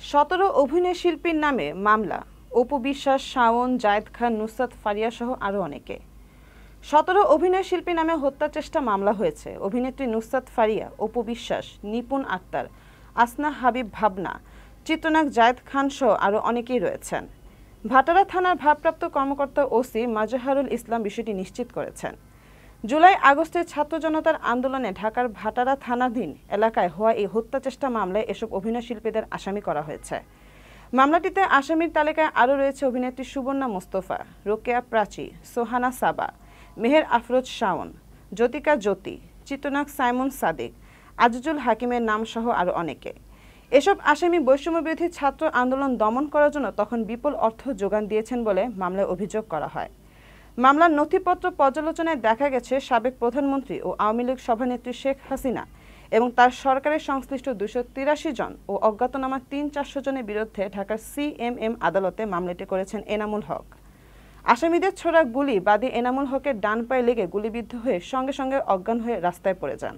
17 অভিনয় শিল্পীর নামে মামলা। অপু বিশ্বাস, শাওন, জায়েদ খান, নুসরাত ফারিয়া সহ আরও অনেকে। 17 অভিনয় শিল্পীর নামে হত্যা চেষ্টা মামলা হয়েছে। অভিনেত্রী নুসরাত ফারিয়া, অপু বিশ্বাস, নিপুণ আক্তার, আসনা হাবিব ভাবনা, চিত্রনায়ক জায়েদ খান সহ আরও অনেকেই রয়েছেন। ভাটারা থানার ভারপ্রাপ্ত কর্মকর্তা ওসি মাজহারুল ইসলাম বিষয়টি নিশ্চিত করেছেন। জুলাই আগস্টের ছাত্র জনতার আন্দোলনে ঢাকার ভাটারা থানাধীন এলাকায় হওয়া এই হত্যা চেষ্টা মামলায় এসব অভিনয় শিল্পীদের আসামি করা হয়েছে। মামলাটিতে আসামির তালিকায় আরও রয়েছে অভিনেত্রী সুবর্ণা মোস্তফা, রোকেয়া প্রাচী, সোহানা সাবা, মেহের আফরোজ শাওন, জ্যোতিকা জ্যোতি, চিত্রনায়ক সাইমন সাদিক, আজিজুল হাকিমের নাম সহ আরও অনেকে। এসব আসামি বৈষম্যবিরোধী ছাত্র আন্দোলন দমন করার জন্য তখন বিপুল অর্থ যোগান দিয়েছেন বলে মামলায় অভিযোগ করা হয়। মামলার নথিপত্র পর্যালোচনায় দেখা গেছে সাবেক প্রধানমন্ত্রী ও আওয়ামী লীগ সভানেত্রী শেখ হাসিনা এবং তার সরকারের সংশ্লিষ্ট 283 জন ও অজ্ঞাতনামা 300-400 জনের বিরুদ্ধে ঢাকার সিএমএম আদালতে মামলাটি করেছেন এনামুল হক। আসামিদের ছোড়া গুলি বাদী এনামুল হকের ডান পায়ে লেগে গুলিবিদ্ধ হয়ে সঙ্গে সঙ্গে অজ্ঞান হয়ে রাস্তায় পড়ে যান।